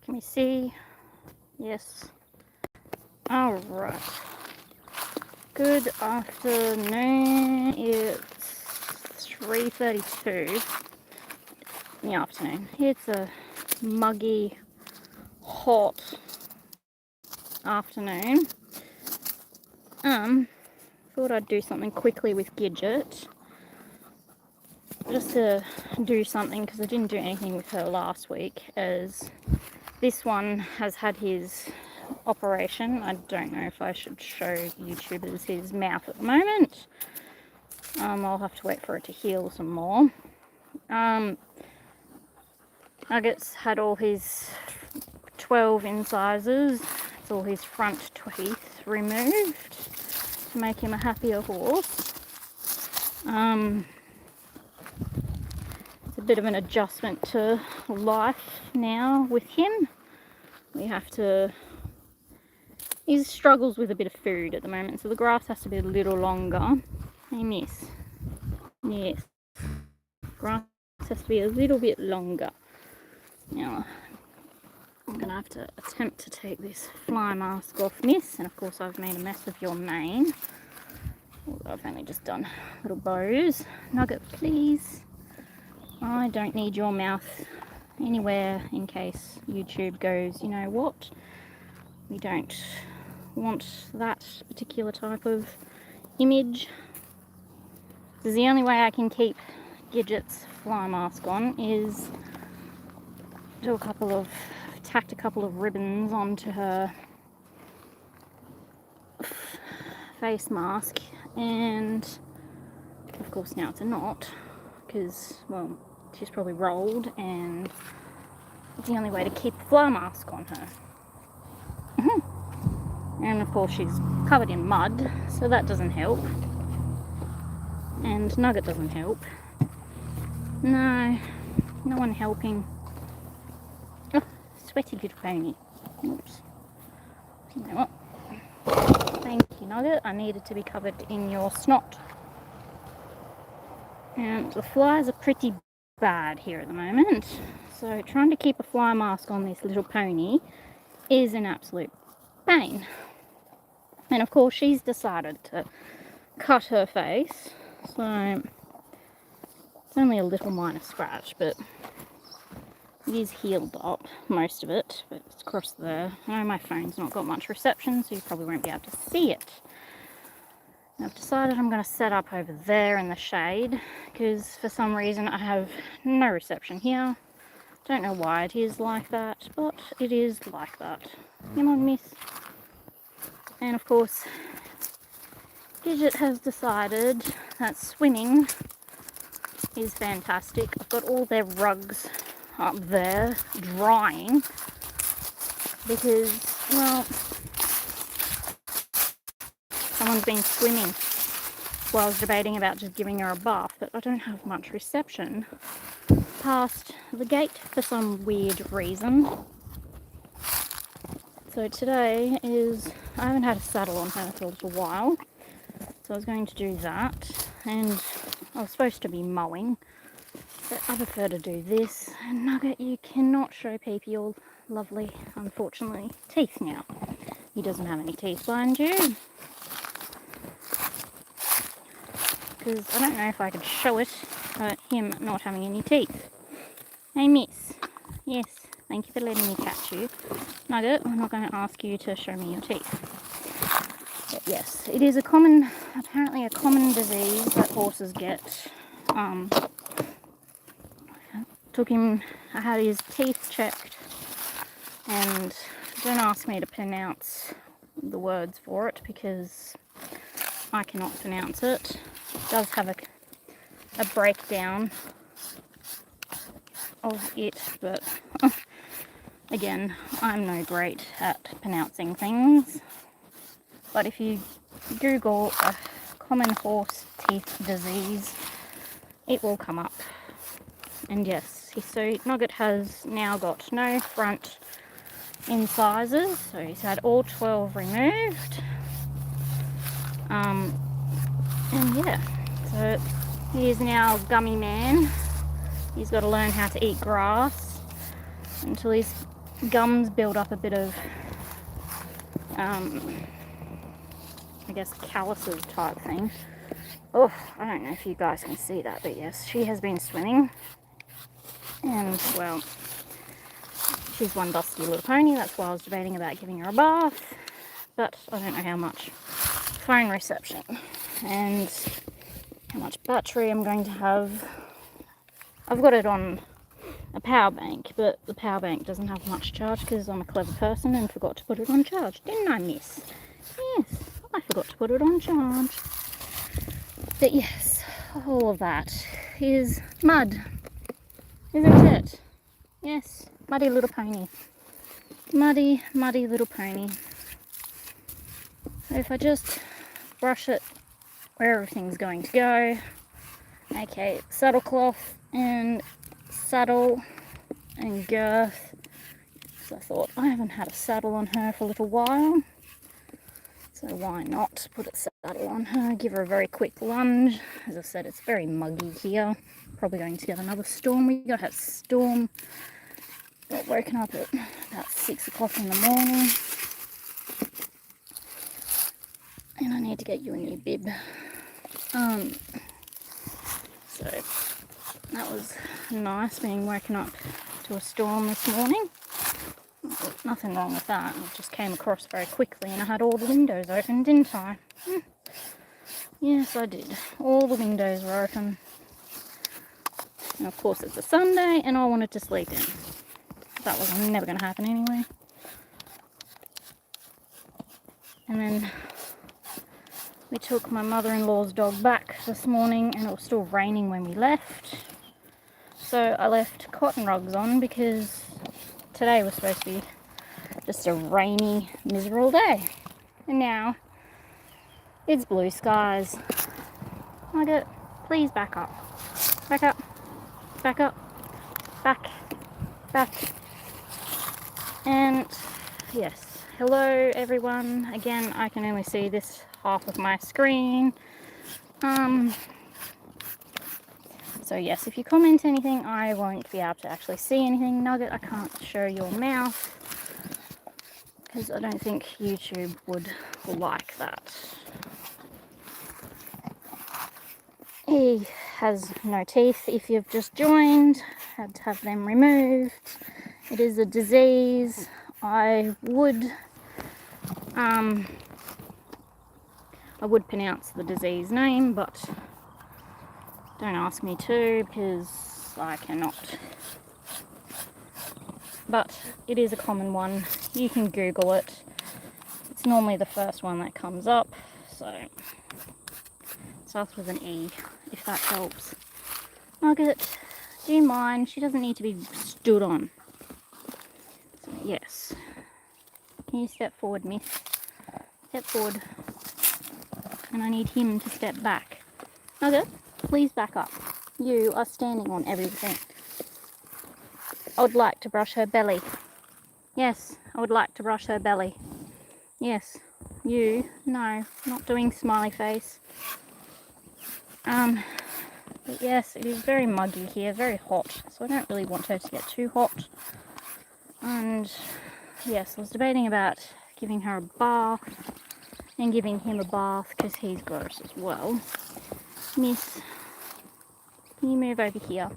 Can we see? Yes. Alright. Good afternoon. It's 3:32 in the afternoon. It's a muggy, hot afternoon. Thought I'd do something quickly with Gidget. Just to do something, because I didn't do anything with her last week, as this one has had his operation. I don't know if I should show YouTubers his mouth at the moment. I'll have to wait for it to heal some more. Nugget's had all his 12 incisors. It's all his front teeth removed to make him a happier horse. It's a bit of an adjustment to life now with him. He struggles with a bit of food at the moment, so the grass has to be a little longer. Hey, miss. Yes. Grass has to be a little bit longer. Now, I'm going to have to attempt to take this fly mask off, miss. And of course, I've made a mess of your mane. Although I've only just done little bows. Nugget, please. I don't need your mouth anywhere in case YouTube goes, you know what? We don't want that particular type of image. Because the only way I can keep Gidget's fly mask on is tacked a couple of ribbons onto her face mask, and of course now it's a knot because, well, she's probably rolled, and it's the only way to keep the fly mask on her. And of course she's covered in mud, so that doesn't help. And Nugget doesn't help. No one helping. Oh, sweaty little pony. Oops. You know what? Thank you, Nugget. I needed to be covered in your snot. And the flies are pretty bad here at the moment. So trying to keep a fly mask on this little pony is an absolute pain. And of course she's decided to cut her face. So it's only a little minor scratch, but it is healed up, most of it, but it's across there. I know my phone's not got much reception, so you probably won't be able to see it. And I've decided I'm going to set up over there in the shade, because for some reason I have no reception here. Don't know why it is like that, but it is like that. Come on, miss. And of course, Gidget has decided that swimming is fantastic. I've got all their rugs up there drying because, well, someone's been swimming. Well, I was debating about just giving her a bath, but I don't have much reception past the gate for some weird reason. So today I haven't had a saddle on her for a little while, so I was going to do that, and I was supposed to be mowing, but I prefer to do this. And Nugget, you cannot show Peepee your lovely, unfortunately, teeth now. He doesn't have any teeth, mind you. Because I don't know if I could show it, but him not having any teeth. Hey, miss. Yes, thank you for letting me catch you. Nugget, I'm not going to ask you to show me your teeth. But yes, it is apparently a common disease that horses get. I had his teeth checked, and don't ask me to pronounce the words for it because I cannot pronounce it. It does have a breakdown of it, but again, I'm no great at pronouncing things. But if you Google a common horse teeth disease, it will come up. And yes, so Nugget has now got no front incisors, so he's had all 12 removed. And yeah, so he is now Gummy Man. He's got to learn how to eat grass until he's gums build up a bit of, I guess, calluses type thing. Oh, I don't know if you guys can see that, but yes, she has been swimming. And, well, she's one dusty little pony. That's why I was debating about giving her a bath. But I don't know how much phone reception and how much battery I'm going to have. I've got it on a power bank, but the power bank doesn't have much charge because I'm a clever person and forgot to put it on charge. Didn't I, miss? Yes, I forgot to put it on charge. But yes, all of that is mud, isn't it? Yes, muddy little pony. Muddy, muddy little pony. So if I just brush it where everything's going to go, okay, saddle cloth and saddle and girth. So I thought, I haven't had a saddle on her for a little while, so why not put a saddle on her, give her a very quick lunge. As I said, it's very muggy here. Probably going to get another storm. We got a storm. Got woken up at about 6 o'clock in the morning. And I need to get you a new bib. So that was nice, being woken up to a storm this morning. Nothing wrong with that. It just came across very quickly and I had all the windows open, didn't I? Yes, I did. All the windows were open. And of course it's a Sunday and I wanted to sleep in. That was never going to happen anyway. And then we took my mother-in-law's dog back this morning and it was still raining when we left. So I left cotton rugs on because today was supposed to be just a rainy, miserable day. And now it's blue skies. Nugget, please back up. Back up. Back up. Back. Back. And yes, hello everyone. Again, I can only see this half of my screen. So yes, if you comment anything, I won't be able to actually see anything. Nugget, I can't show your mouth because I don't think YouTube would like that. He has no teeth. If you've just joined, had to have them removed. It is a disease. I would pronounce the disease name, but don't ask me to because I cannot. But it is a common one. You can Google it. It's normally the first one that comes up. So it starts with an E, if that helps. Nugget, do you mind? She doesn't need to be stood on. So yes. Can you step forward, miss? Step forward. And I need him to step back. Nugget, please back up. You are standing on everything. I would like to brush her belly. Yes, I would like to brush her belly. Yes. You, no, not doing smiley face. But yes, it is very muggy here, very hot. So I don't really want her to get too hot. And yes, I was debating about giving her a bath and giving him a bath because he's gross as well. Miss, can you move over here?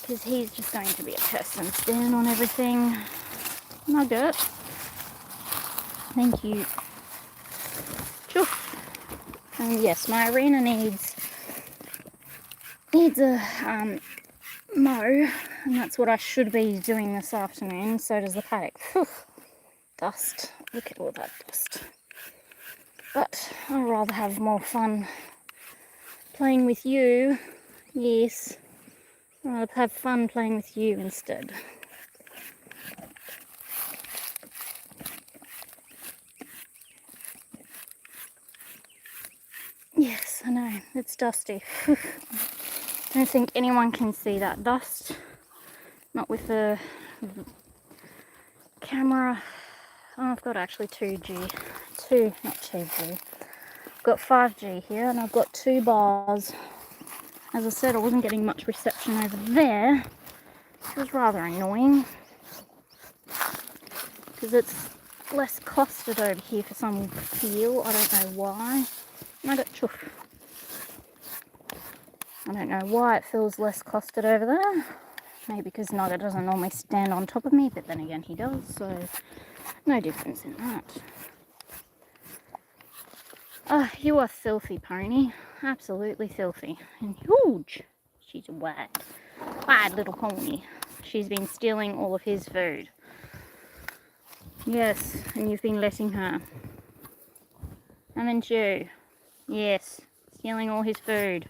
Because he's just going to be a pest and stand on everything. Nugget. Thank you. Choof. And yes, my arena needs a mow, and that's what I should be doing this afternoon. So does the paddock. Whew. Dust. Look at all that dust. But I'd rather have more fun playing with you. Yes. I'd have fun playing with you instead. Yes, I know, it's dusty. I don't think anyone can see that dust. Not with the camera. Oh, I've got actually 2G. Not 2G. I've got 5G here and I've got 2 bars. As I said, I wasn't getting much reception over there. It was rather annoying. because it's less costed over here for some feel. I don't know why. Nugget, chuff. I don't know why it feels less costed over there. Maybe because Nugget doesn't normally stand on top of me, but then again he does, so no difference in that. Oh, you are filthy, pony. Absolutely filthy. And huge. She's a wide little pony. She's been stealing all of his food. Yes, and you've been letting her. Haven't you? Yes, stealing all his food.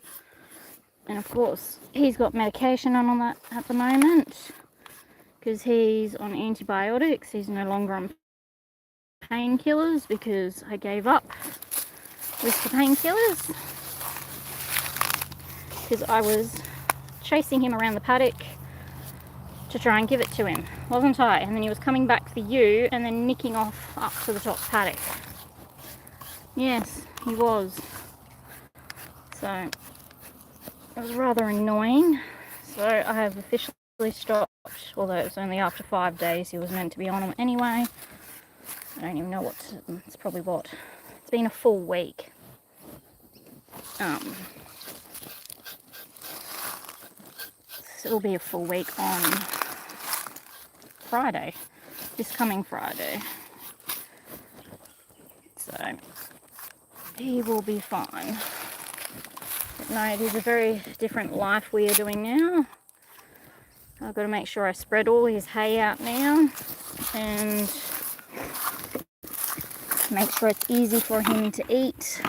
And of course, he's got medication on that at the moment because he's on antibiotics. He's no longer on painkillers because I gave up with the painkillers because I was chasing him around the paddock to try and give it to him, wasn't I? And then he was coming back for you and then nicking off up to the top paddock. Yes, he was. So it was rather annoying. So I have officially stopped, although it was only after 5 days he was meant to be on them anyway. I don't even know it's probably what? It's been a full week. It'll be a full week on Friday, this coming Friday. So he will be fine. But no, it is a very different life we are doing now. I've got to make sure I spread all his hay out now and make sure it's easy for him to eat.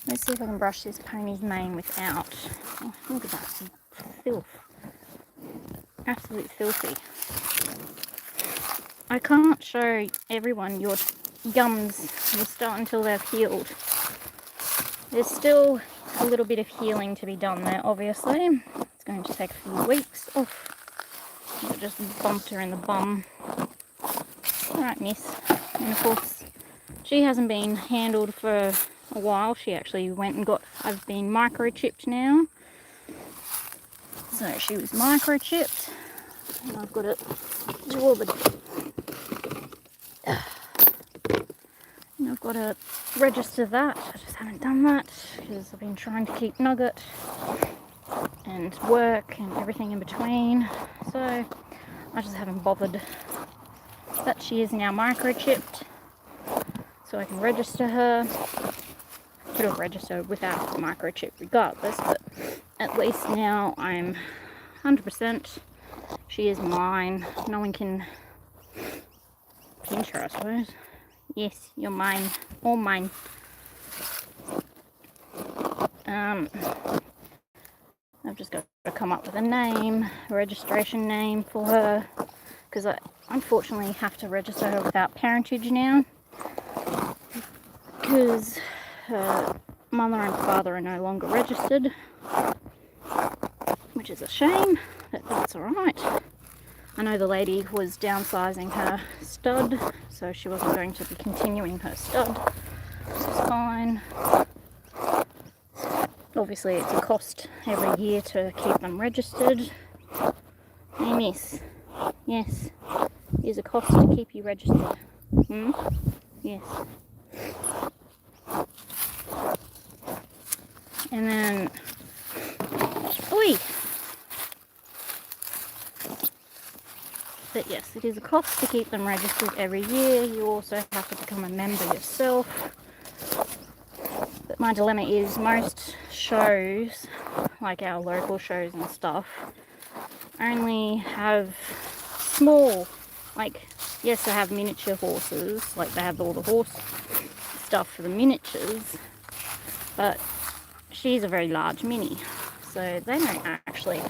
Let's see if I can brush this pony's mane without. Oh, look at that, some filth. Absolute filthy. I can't show everyone your gums will start until they've healed. There's still a little bit of healing to be done there, obviously. It's going to take a few weeks. Oh, I just bumped her in the bum. Alright, miss. And of course, she hasn't been handled for a while. She actually went and I've been microchipped now. So she was microchipped. And I've got to do all the... And I've got to register that. I just haven't done that because I've been trying to keep Nugget and work and everything in between. So I just haven't bothered. But she is now microchipped. So I can register her. Could have registered without the microchip regardless, but at least now I'm 100%. She is mine. No one can pinch her, I suppose. Yes, you're mine. All mine. I've just got to come up with a name, a registration name for her, because I unfortunately have to register her without parentage now, because her mother and father are no longer registered, which is a shame, but that's alright. I know the lady was downsizing her stud, so she wasn't going to be continuing her stud, which is fine. Obviously it's a cost every year to keep them registered. Hey miss, yes, here's a cost to keep you registered. Yes. And then, oi! But yes, it is a cost to keep them registered every year. You also have to become a member yourself. But my dilemma is most shows, like our local shows and stuff, only have small, like, yes, they have miniature horses, like they have all the horse stuff for the miniatures, but she's a very large mini, so they don't actually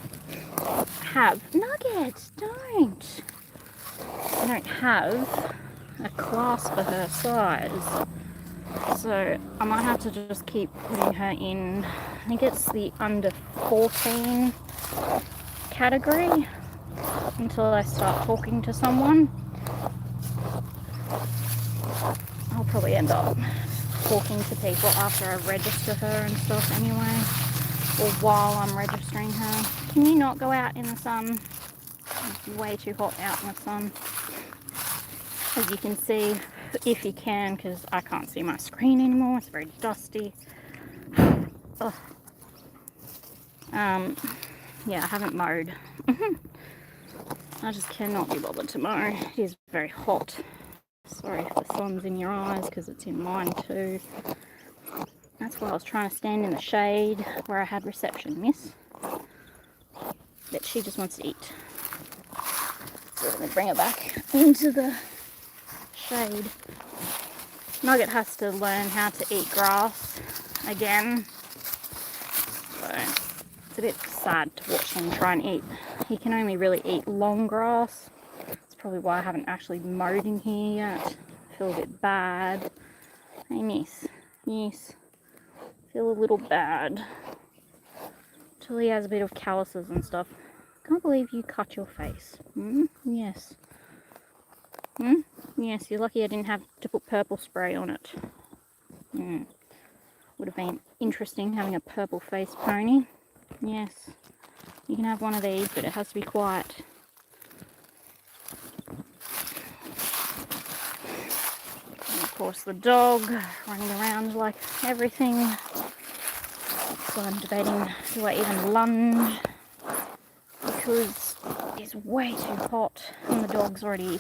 have, Nugget, don't! They don't have a class for her size, so I might have to just keep putting her in, I think it's the under 14 category, until I start talking to someone. I'll probably end up talking to people after I register her and stuff anyway, or while I'm registering her. Can you not go out in the sun? It's way too hot out in the sun. as you can see, if you can, because I can't see my screen anymore, it's very dusty. Oh. Yeah, I haven't mowed. I just cannot be bothered to mow. It is very hot. Sorry if the sun's in your eyes, because it's in mine too. That's why I was trying to stand in the shade where I had reception, miss. But she just wants to eat. So let me bring her back into the shade. Nugget has to learn how to eat grass again. So it's a bit sad to watch him try and eat. He can only really eat long grass. That's probably why I haven't actually mowed in here yet. I feel a bit bad. Hey miss. Yes. Feel a little bad. Till he has a bit of calluses and stuff. Can't believe you cut your face. Yes. Yes, you're lucky I didn't have to put purple spray on it. Would have been interesting having a purple face pony. Yes. You can have one of these, but it has to be quiet. And of course the dog running around like everything. So I'm debating, do I even lunge? Because it's way too hot and the dog's already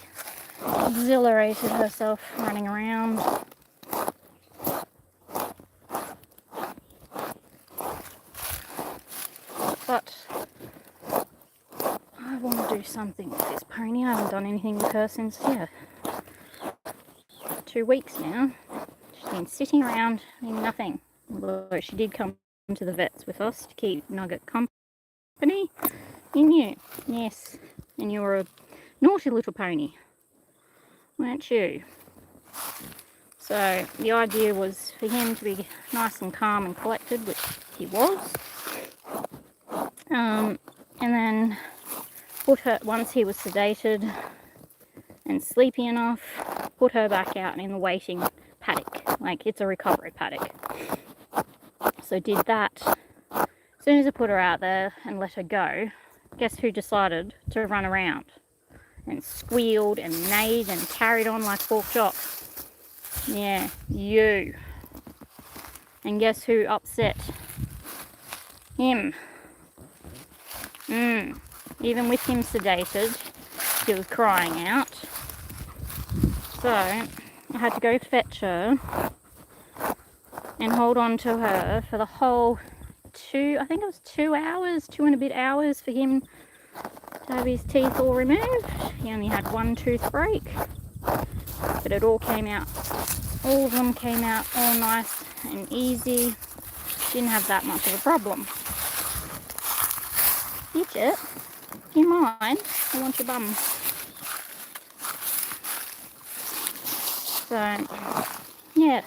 exhilarated herself running around. But I want to do something with this pony. I haven't done anything with her since, 2 weeks now. She's been sitting around doing nothing. Although she did come to the vets with us to keep Nugget company. You knew. Yes. And you're a naughty little pony, weren't you? So the idea was for him to be nice and calm and collected, which he was. And then put her, once he was sedated and sleepy enough, put her back out in the waiting paddock. Like, it's a recovery paddock. So did that. As soon as I put her out there and let her go, guess who decided to run around and squealed and neighed and carried on like pork chop? Yeah, you. And guess who upset him? Even with him sedated, he was crying out. So I had to go fetch her and hold on to her for the whole I think it was 2 hours, 2 and a bit hours for him to have his teeth all removed. He only had 1 tooth break, but it all came out, all of them came out all nice and easy. Didn't have that much of a problem. Gidget, do you mind? I want your bum. So, yes.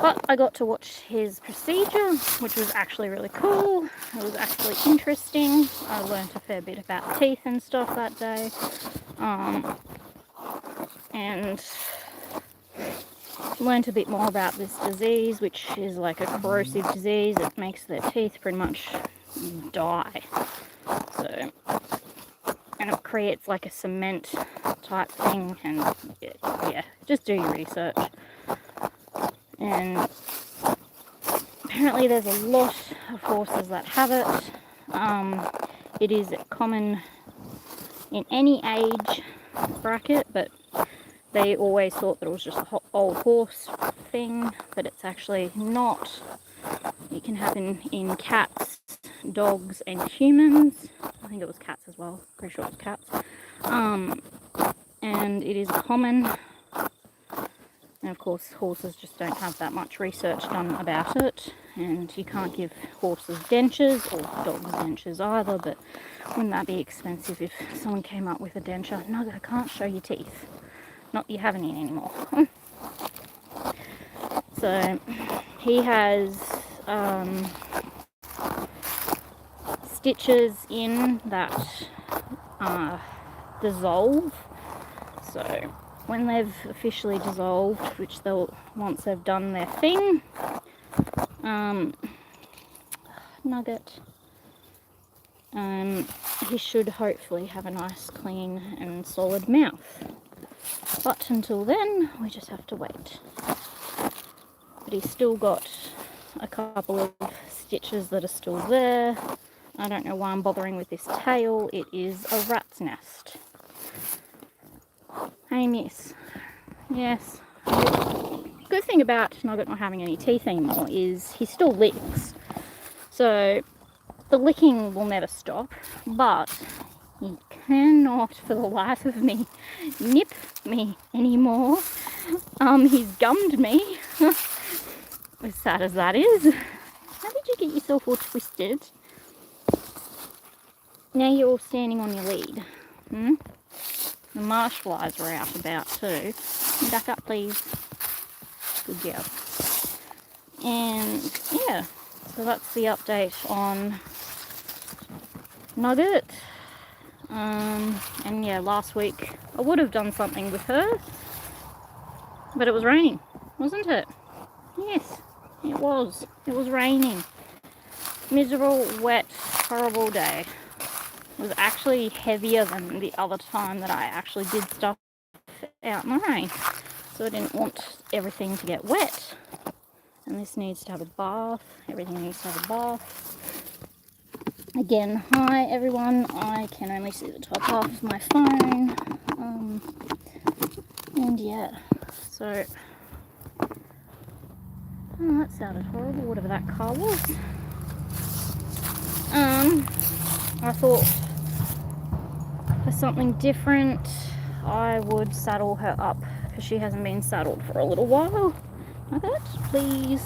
But I got to watch his procedure, which was actually really cool. It was actually interesting. I learned a fair bit about teeth and stuff that day. And learned a bit more about this disease, which is like a corrosive disease. It makes their teeth pretty much die. So, and it creates like a cement type thing, and yeah, just do your research. And apparently there's a lot of horses that have it. It is common in any age bracket, but they always thought that it was just an old horse thing, but it's actually not. It can happen in cats, dogs, and humans. I think it was cats as well. Pretty sure it was cats. And it is common. And of course, horses just don't have that much research done about it. And you can't give horses dentures or dogs dentures either. But wouldn't that be expensive if someone came up with a denture? No, I can't show your teeth. Not you haven't any anymore. So he has stitches in that dissolve. So when they've officially dissolved, which they'll, once they've done their thing, Nugget, he should hopefully have a nice, clean and solid mouth. But until then, we just have to wait. But he's still got a couple of stitches that are still there. I don't know why I'm bothering with this tail. It is a rat's nest. Hey, miss. Yes. The good thing about Nugget not having any teeth anymore is he still licks. So the licking will never stop, but he cannot for the life of me nip me anymore. He's gummed me. As sad as that is. How did you get yourself all twisted? Now you're all standing on your lead. The marsh flies are out about too. Back up, please. Good girl. And yeah, so that's the update on Nugget. And yeah, last week I would have done something with her, but it was raining, wasn't it? Yes, it was. It was raining. Miserable, wet, horrible day. It was actually heavier than the other time that I actually did stuff out in the rain. So I didn't want everything to get wet. And this needs to have a bath. Everything needs to have a bath. Again, hi everyone. I can only see the top half of my phone. And yeah, so... Oh, that sounded horrible, whatever that car was. I thought for something different, I would saddle her up because she hasn't been saddled for a little while. Like that, please.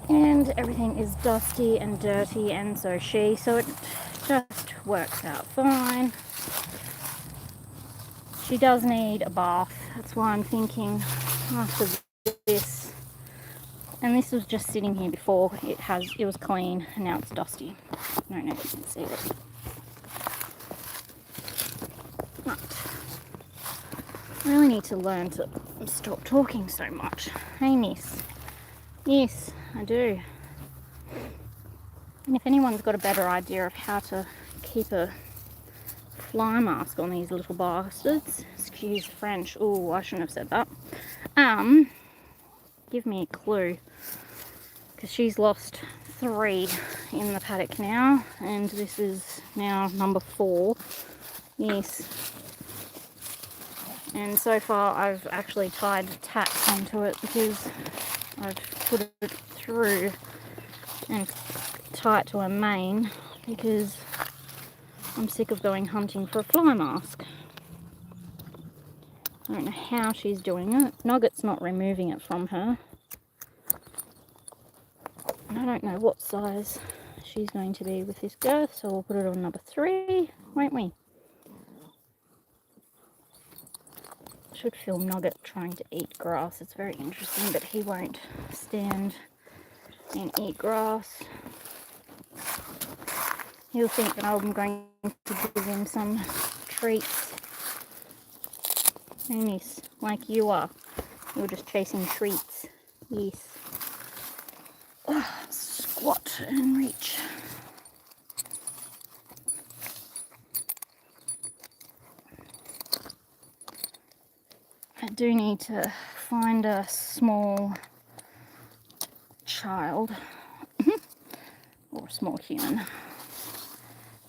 And everything is dusty and dirty, and so it just works out fine. She does need a bath. That's why I'm thinking after this. And this was just sitting here before. It was clean, and now it's dusty. I don't know if you can see it. But I really need to learn to stop talking so much. Hey, miss. Yes, I do. And if anyone's got a better idea of how to keep a fly mask on these little bastards, excuse French. Oh, I shouldn't have said that. Give me a clue, because she's lost 3 in the paddock now, and this is now number 4. Yes. And so far I've actually tied tacks onto it because I've put it through and tie it to a mane because I'm sick of going hunting for a fly mask. I don't know how she's doing it. Nugget's not removing it from her. And I don't know what size she's going to be with this girth, so we'll put it on number 3, won't we? Should film Nugget trying to eat grass. It's very interesting, but he won't stand and eat grass. He'll think that I'm going to give him some treats. And yes, like you are. You're just chasing treats. Yes. Squat and reach. I do need to find a small child or a small human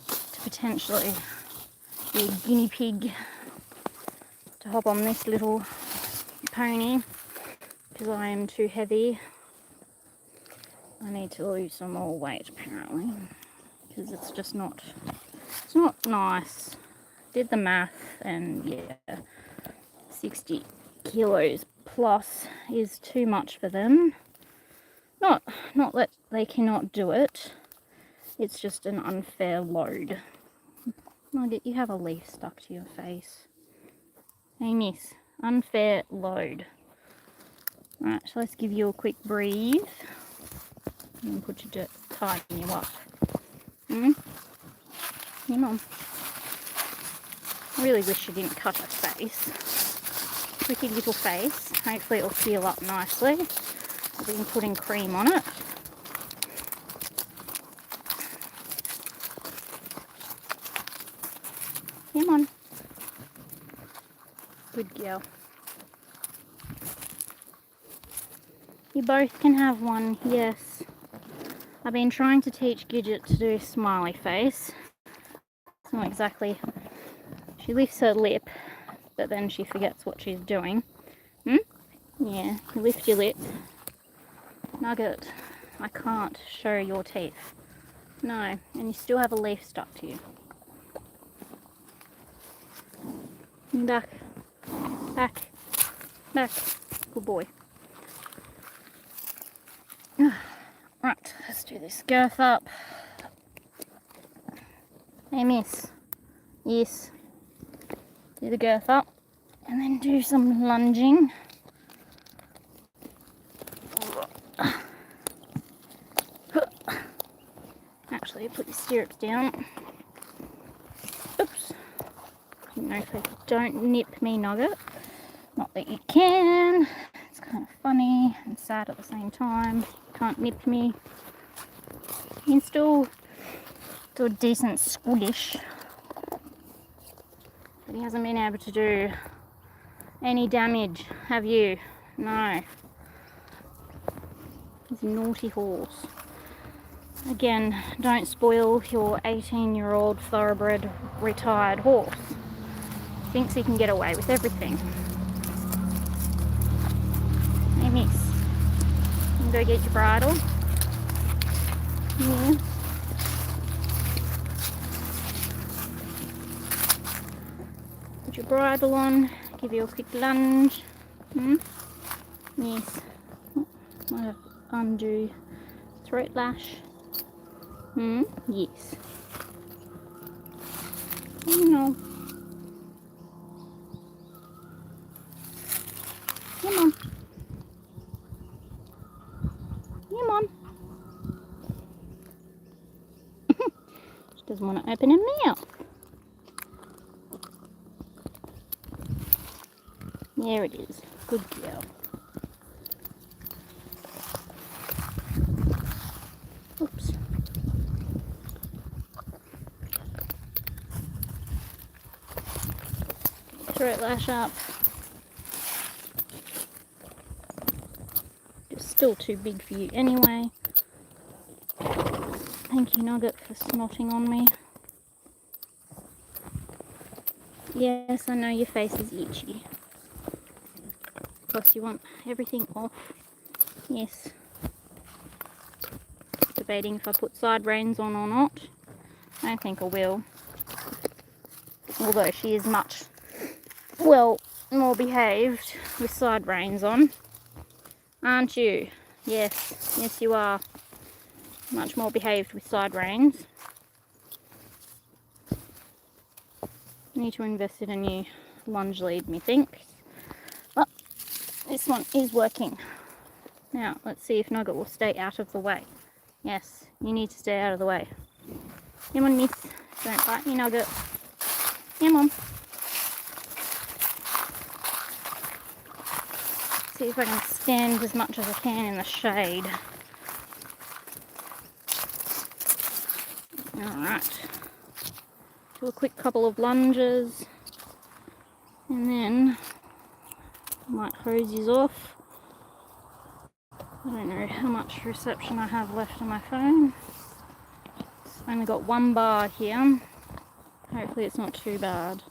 to potentially be a guinea pig to hop on this little pony because I am too heavy. I need to lose some more weight apparently because it's just not, it's not nice. Did the math and yeah, 60 kilos plus is too much for them. Not that they cannot do it, it's just an unfair load. Nugget, you have a leaf stuck to your face. Hey miss, unfair load. Right, so let's give you a quick breathe and put your tighten you up. Come on. I really wish she didn't cut her face. Pretty little face. Hopefully it'll heal up nicely. I've been putting cream on it. Come on. Good girl. You both can have one, yes. I've been trying to teach Gidget to do smiley face. It's not exactly... She lifts her lip, but then she forgets what she's doing. Yeah, you lift your lip. Nugget, I can't show your teeth. No, and you still have a leaf stuck to you. Back. Back. Back. Good boy. Right, let's do this girth up. Hey, miss. Yes. Do the girth up. And then do some lunging. Actually, put your stirrups down. Oops. No, don't nip me, Nugget. Not that you can. It's kind of funny and sad at the same time. Can't nip me. You can still do a decent squish. But he hasn't been able to do any damage, have you? No. He's a naughty horse. Again, don't spoil your 18-year-old thoroughbred retired horse. Thinks he can get away with everything. Hey, miss. You can go get your bridle. Yeah. Put your bridle on. Give you a quick lunge. Yes. Might have undo throat lash. Yes. No. Come on. Come on. She doesn't want to open her mouth. There it is. Good girl. Oops. Throat lash up. It's still too big for you anyway. Thank you, Nugget, for snotting on me. Yes, I know your face is itchy. Plus you want everything off. Yes. Debating if I put side reins on or not. I don't think I will. Although she is much, well, more behaved with side reins on. Aren't you? Yes. Yes, you are. Much more behaved with side reins. Need to invest in a new lunge lead, methinks. But this one is working. Now, let's see if Nugget will stay out of the way. Yes, you need to stay out of the way. Come on, miss. Don't bite me, Nugget. Come on. See if I can stand as much as I can in the shade. Alright. Do a quick couple of lunges. And then I might hose these off. I don't know how much reception I have left on my phone. It's only got one bar here. Hopefully it's not too bad.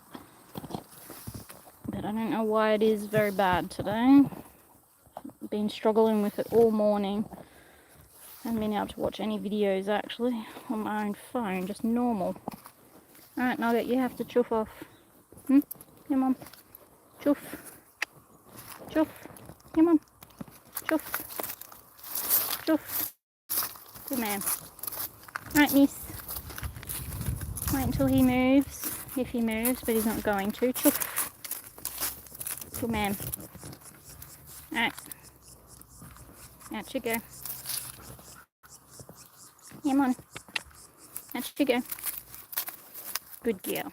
But I don't know why it is very bad today. I've been struggling with it all morning. I haven't been able to watch any videos actually on my own phone, just normal. Alright, Nugget, you have to chuff off. Come on. Chuff. Chuff. Come on. Chuff. Chuff. Good man. Right, miss. Wait until he moves. If he moves, but he's not going to. Chuff. Good man. Alright. Out you go. Come on. Out you go. Good girl.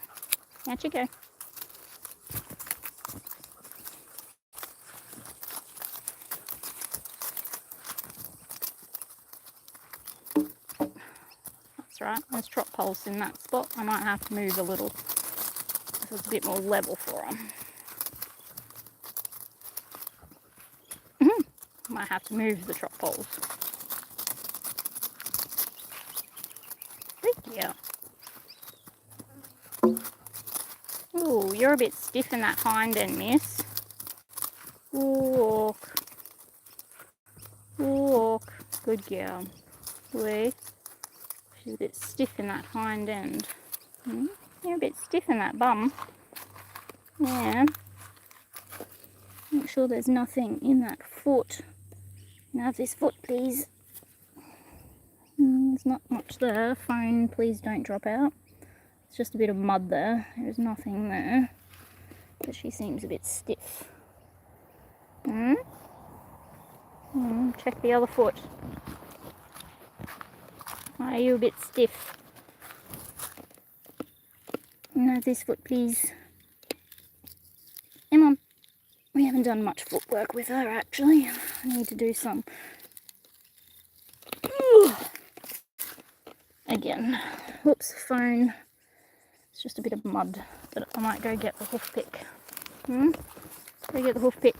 Out you go. That's right. There's trot poles in that spot. I might have to move a little. so it's a bit more level for them. Might have to move the trot poles. Good girl. Ooh, you're a bit stiff in that hind end, miss. Walk. Walk. Good girl. Wait. She's a bit stiff in that hind end. You're a bit stiff in that bum. Yeah. Make sure there's nothing in that foot. Now have this foot, please. There's not much there. Phone, please don't drop out. It's just a bit of mud there. There's nothing there. But she seems a bit stiff. Check the other foot. Are you a bit stiff? Now this foot, please. Come on. We haven't done much footwork with her, actually. I need to do some. Again. Whoops, phone. It's just a bit of mud, but I might go get the hoof pick. Go get the hoof pick.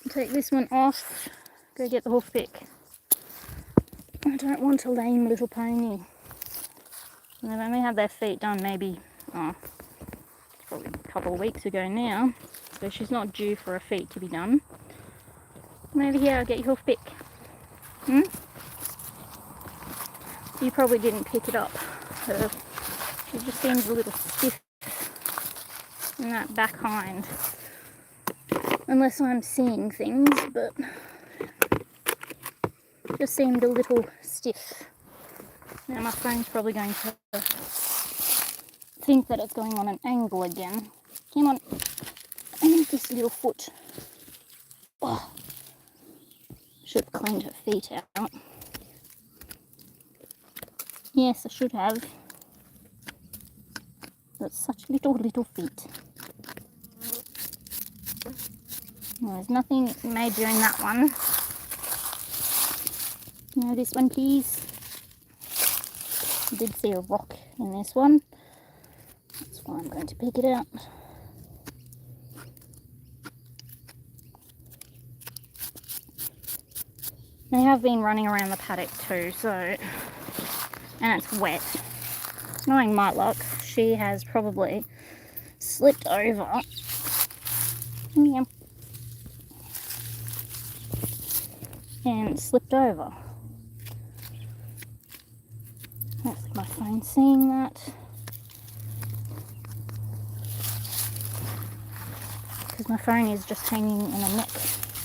Take this one off. Go get the hoof pick. I don't want a lame little pony. And they've only had their feet done maybe, probably a couple of weeks ago now. So she's not due for her feet to be done. Come over here, I'll get your hoof pick. You probably didn't pick it up. She just seems a little stiff in that back hind. Unless I'm seeing things, but just seemed a little stiff. Now my phone's probably going to think that it's going on an angle again. Come on. I need this little foot. Oh. Should have cleaned her feet out. Yes, I should have. That's such little feet. Well, there's nothing major in that one. Now this one, please. I did see a rock in this one. That's why I'm going to pick it out. They have been running around the paddock too, so, and it's wet. Knowing my luck, she has probably slipped over. Yeah. And slipped over. That's my phone seeing that. Because my phone is just hanging in a neck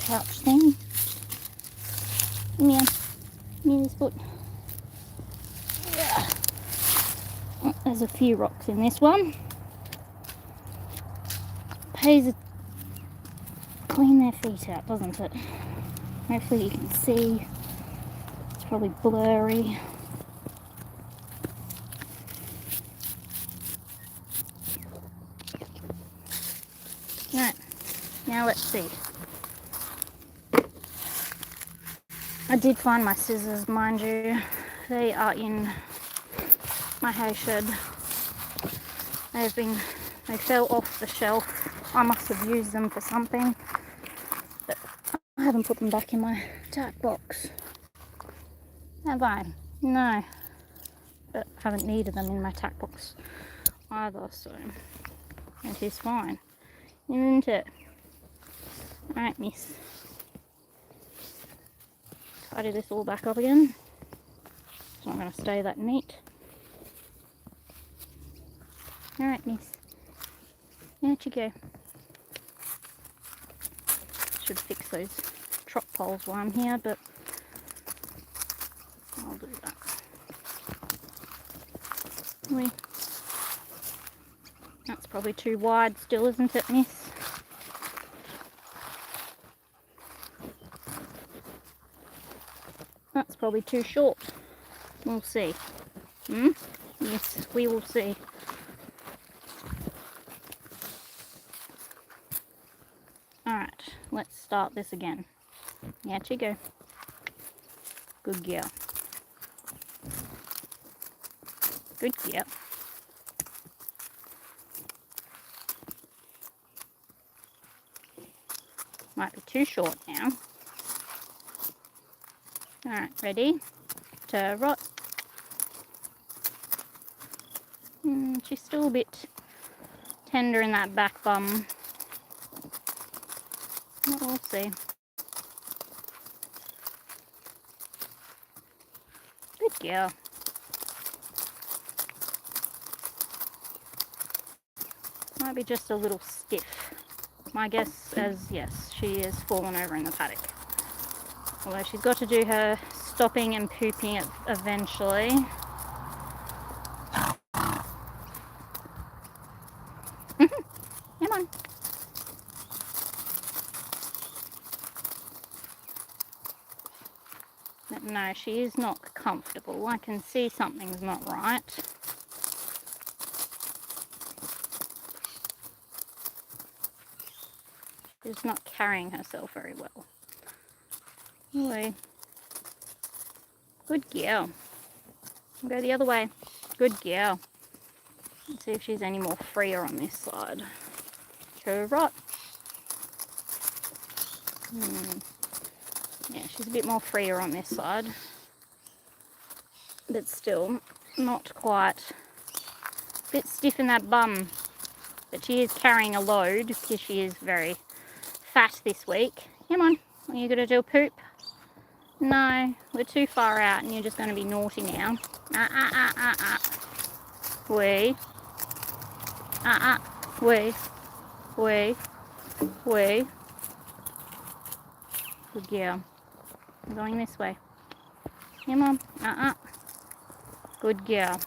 pouch thing. Yeah, near this foot. Yeah. Oh, there's a few rocks in this one. Pays to clean their feet out, doesn't it? Hopefully you can see. It's probably blurry. Right, now let's see. I did find my scissors, mind you. They are in my hay shed. They fell off the shelf. I must have used them for something, but I haven't put them back in my tack box. Have I? No. But I haven't needed them in my tack box either, so it is fine. Isn't it? Alright, miss. Tidy this all back up again. It's not going to stay that neat. Alright, miss. Out you go. Should fix those trot poles while I'm here, but I'll do that. That's probably too wide still, isn't it, miss? That's probably too short. We'll see. Yes, we will see. Alright, let's start this again. Out you go. Good girl. Good girl. Might be too short now. Alright, ready to rot. She's still a bit tender in that back bum. But we'll see. Good girl. Might be just a little stiff. My guess is yes, she has fallen over in the paddock. Although she's got to do her stopping and pooping eventually. Come on. But no, she is not comfortable. I can see something's not right. She's not carrying herself very well. Anyway, good girl. Go the other way. Good girl. Let's see if she's any more freer on this side. To rot. Yeah, she's a bit more freer on this side. But still, not quite. A bit stiff in that bum. But she is carrying a load because she is very fat this week. Come on. Are you going to do a poop? No, we're too far out and you're just going to be naughty now. Wee. Wee. Wee. Wee. Good girl. I'm going this way. Come on. Good girl.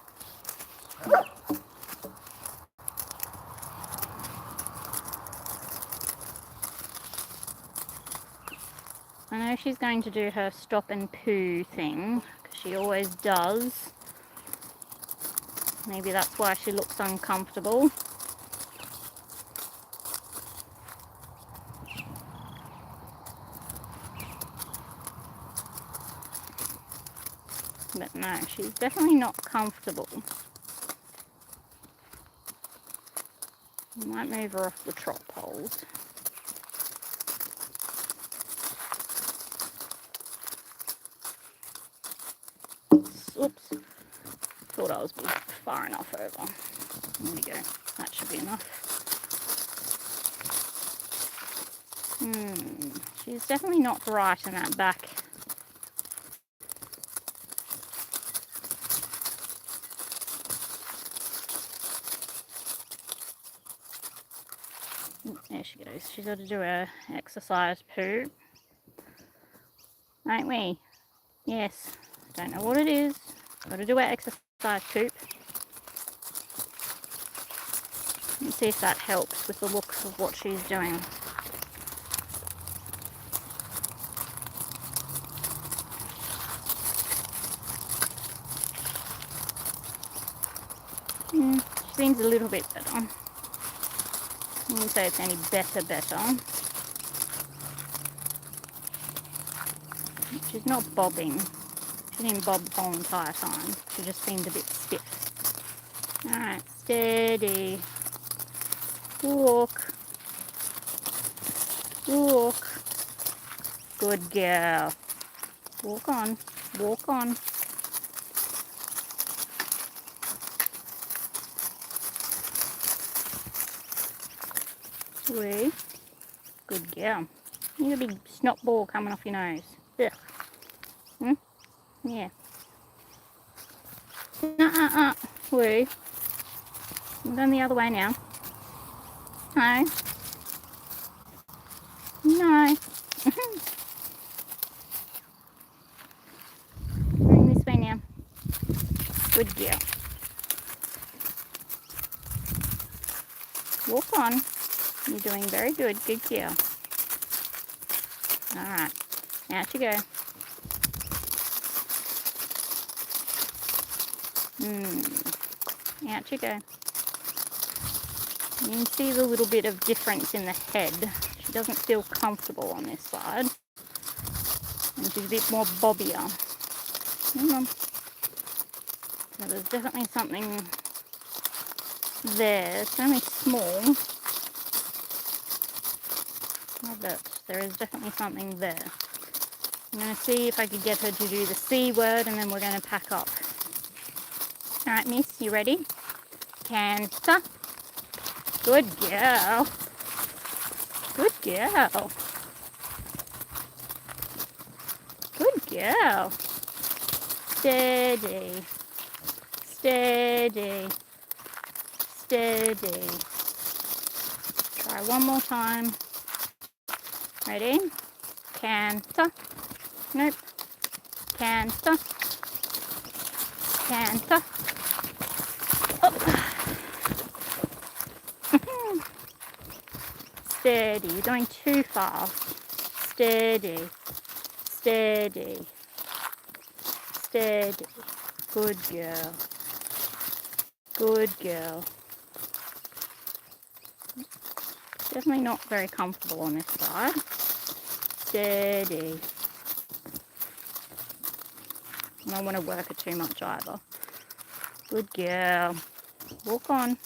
I know she's going to do her stop and poo thing, because she always does. Maybe that's why she looks uncomfortable. But no, she's definitely not comfortable. I might move her off the trot poles. Oops. Thought I was far enough over. There we go. That should be enough. She's definitely not right in that back. There she goes. She's got to do her exercise poo. Ain't we? Yes. Don't know what it is. Got to do our exercise poop. Let's see if that helps with the look of what she's doing. She seems a little bit better. I wouldn't say it's any better. She's not bobbing. She didn't bob the whole entire time. She just seemed a bit stiff. Alright, steady. Walk. Walk. Good girl. Walk on. Walk on. Wee. Good girl. You got a big snot ball coming off your nose. Ugh. Yeah. Wee. I'm going the other way now. No. No. Going this way now. Good girl. Walk on. You're doing very good. Good girl. Alright. Out you go. Out you go. You can see the little bit of difference in the head. She doesn't feel comfortable on this side. And she's a bit more bobbier. Come on. So there's definitely something there. It's only small. But There is definitely something there. I'm going to see if I could get her to do the C word, and then we're going to pack up. Alright, miss, you ready? Canter. Good girl. Good girl. Good girl. Steady. Steady. Steady. Try one more time. Ready? Canter. Nope. Canter. Canter. Oh. Steady. You're going too fast. Steady. Steady. Steady. Good girl. Good girl. Definitely not very comfortable on this side. Steady. I don't want to work her too much either. Good girl. Walk on.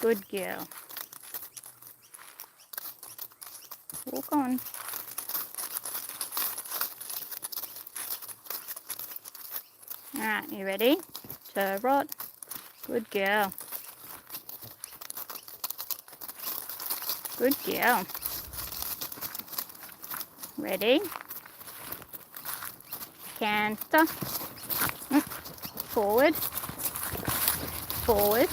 Good girl. Walk on. Alright, you ready? To rot. Good girl. Good girl. Ready? Canter. Forward. Forward.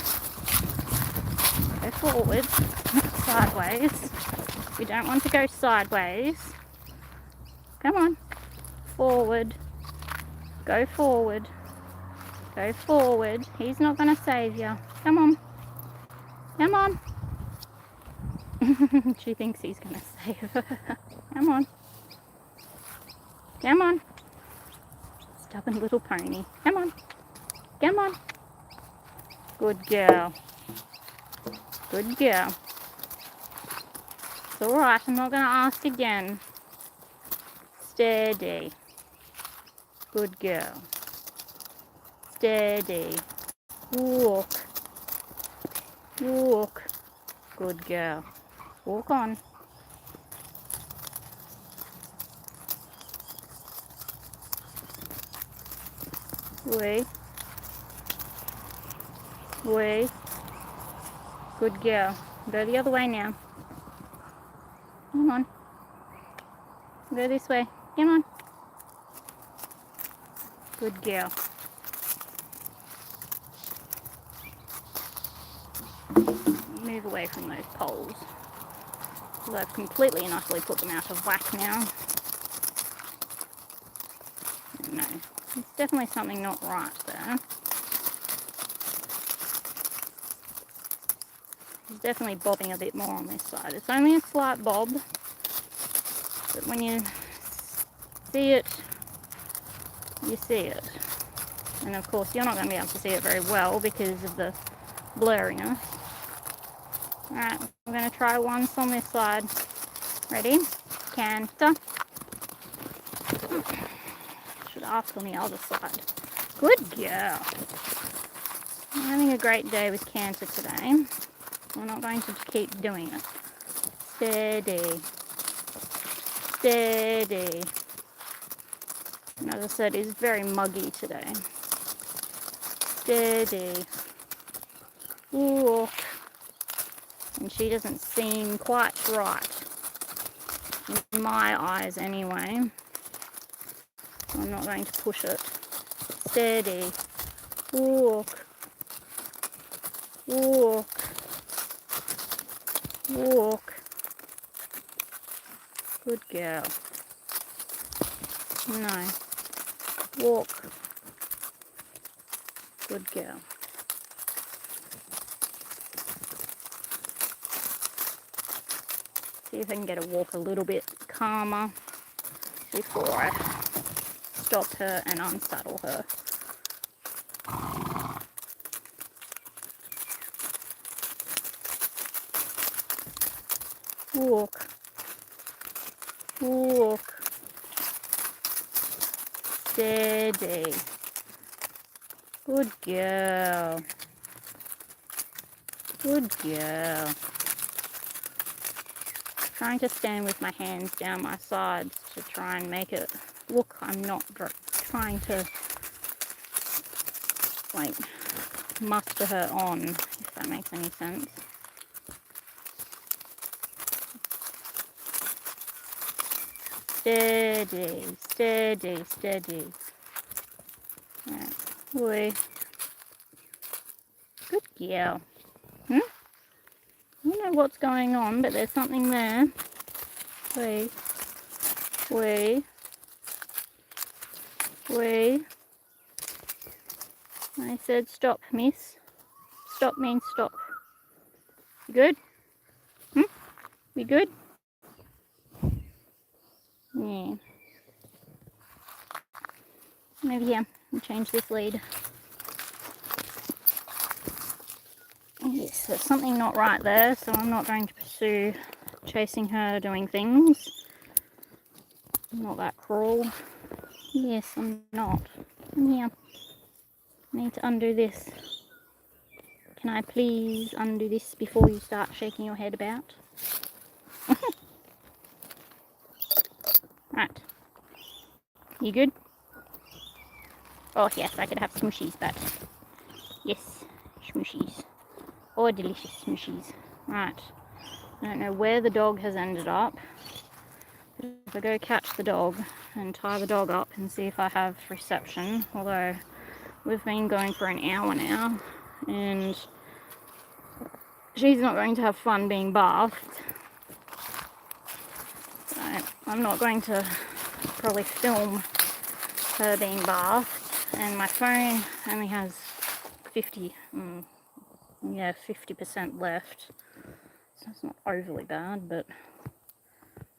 Go forward. Sideways. We don't want to go sideways. Come on. Forward. Go forward. Go forward. He's not going to save you. Come on. Come on. She thinks he's going to save her. Come on. Come on. Stubborn little pony. Come on. Come on. Good girl. Good girl. It's alright. I'm not going to ask again. Steady. Good girl. Steady. Walk. Walk. Good girl. Walk on. Wait. Wait. Good girl. Go the other way now. Come on. Go this way. Come on. Good girl. Move away from those poles. Because I've completely and utterly put them out of whack now. No. It's definitely something not right there. It's definitely bobbing a bit more on this side. It's only a slight bob, but when you see it, you see it. And of course you're not going to be able to see it very well because of the blurriness. Alright, we're going to try once on this side. Ready? Canter. Should ask on the other side. Good girl. I'm having a great day with canter today. We're not going to keep doing it. Steady. Steady. And as I said, it's very muggy today. Steady. Walk. And she doesn't seem quite right. In my eyes anyway. I'm not going to push it. Steady. Walk. Walk. Walk. Good girl. No. Walk. Good girl. See if I can get her walk a little bit calmer before I stop her and unsaddle her. Walk. Walk. Steady. Good girl. Good girl. Trying to stand with my hands down my sides to try and make it look I'm not trying to like muster her on, if that makes any sense. Steady, steady, steady. Right. Oi. Good girl. I don't know what's going on, but there's something there. Wait. Wait. Wait. I said stop, miss. Stop means stop. You good? You good? Yeah. Maybe here. I'll change this lead. Yes, there's something not right there, so I'm not going to pursue chasing her doing things. I'm not that cruel. Yes, I'm not. Come here. I need to undo this. Can I please undo this before you start shaking your head about? Right. You good? Oh yes, I could have smooshies, but yes, smooshies. Oh, delicious smooshies. Right. I don't know where the dog has ended up. If I go catch the dog and tie the dog up and see if I have reception, although we've been going for an hour now and she's not going to have fun being bathed. So I'm not going to probably film her being bathed, and my phone only has 50% left, so it's not overly bad, but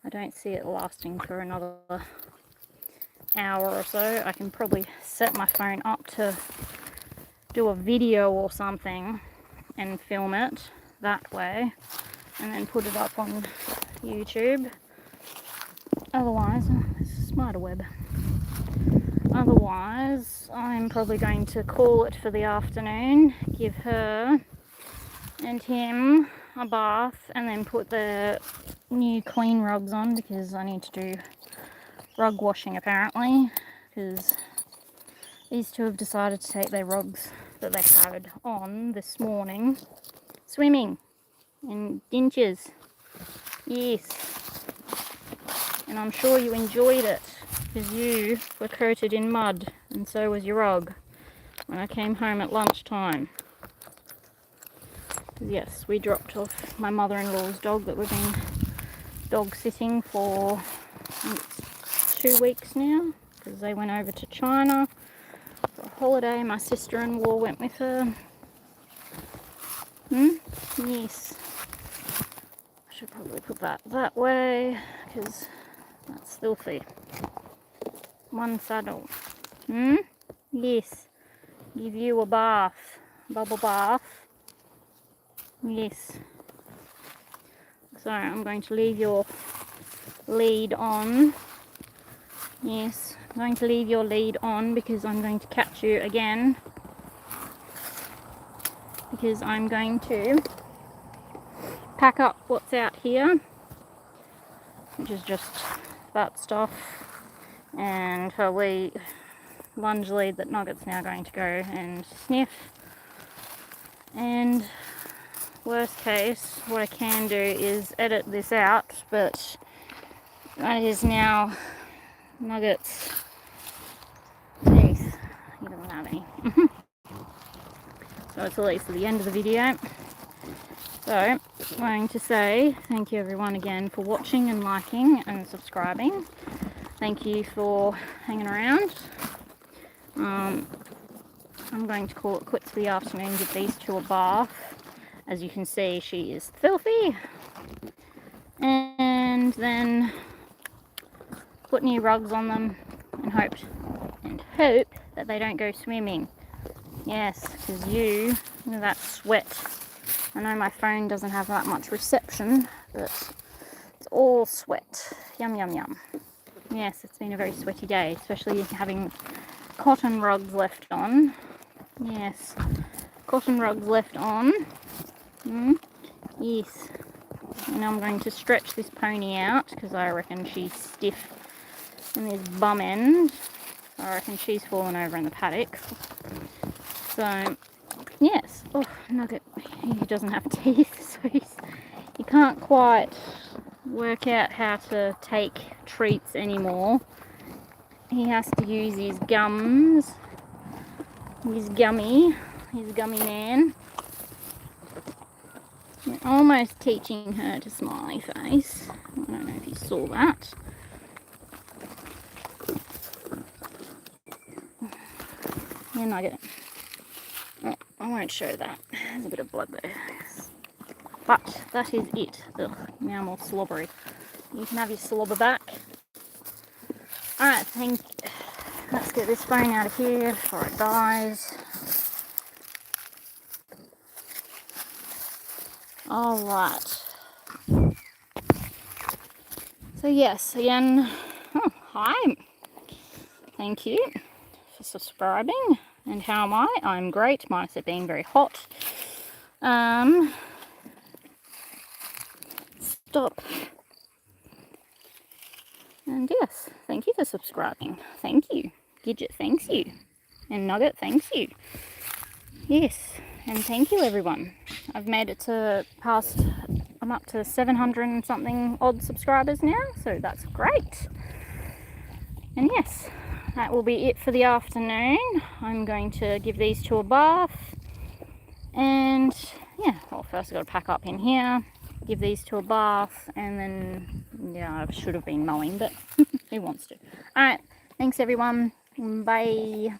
I don't see it lasting for another hour or so. I can probably set my phone up to do a video or something and film it that way and then put it up on YouTube. Otherwise, this is a spider web. Otherwise, I'm probably going to call it for the afternoon, give her and him a bath, and then put the new clean rugs on because I need to do rug washing apparently, because these two have decided to take their rugs that they had on this morning swimming in dinches. Yes. And I'm sure you enjoyed it because you were coated in mud, and so was your rug when I came home at lunchtime. Yes, we dropped off my mother-in-law's dog that we've been dog sitting for 2 weeks now because they went over to China for a holiday. My sister-in-law went with her. Yes. I should probably put that way because that's filthy. One saddle. Yes. Give you a bath. Bubble bath. Yes. So I'm going to leave your lead on. Yes. I'm going to leave your lead on because I'm going to catch you again. Because I'm going to pack up what's out here, which is just that stuff, and her lunge lead that Nugget's now going to go and sniff. And worst case, what I can do is edit this out, but that is now Nugget's teeth. He doesn't have any. So it's at least at the end of the video. So I'm going to say thank you everyone again for watching and liking and subscribing. Thank you for hanging around. I'm going to call it quits for the afternoon, give these two a bath. As you can see, she is filthy. And then put new rugs on them and hope that they don't go swimming. Yes, because you know that sweat. I know my phone doesn't have that much reception, but it's all sweat. Yum, yum, yum. Yes, it's been a very sweaty day, especially having cotton rugs left on. Yes, cotton rugs left on. Yes. And I'm going to stretch this pony out because I reckon she's stiff in this bum end. I reckon she's fallen over in the paddock. So, yes. Oh, Nugget, he doesn't have teeth, so he can't quite work out how to take treats anymore. He has to use his gums, his gummy man. We're almost teaching her to smiley face. I don't know if you saw that. Yeah, Nugget. Oh, I won't show that. There's a bit of blood there. But that is it. Ugh, now I'm all slobbery. You can have your slobber back. Alright, let's get this phone out of here before it dies. Alright. So yes, again, hi. Thank you for subscribing. And how am I? I'm great, minus it being very hot. Stop. And yes, thank you for subscribing. Thank you. Gidget, thanks you. And Nugget, thanks you. Yes, and thank you everyone. I've made it to I'm up to 700 and something odd subscribers now, so that's great. And yes, that will be it for the afternoon. I'm going to give these two a bath. And yeah, well, first I've got to pack up in here, give these two a bath, and then, yeah, I should have been mowing, but who wants to? Alright, thanks everyone. Bye.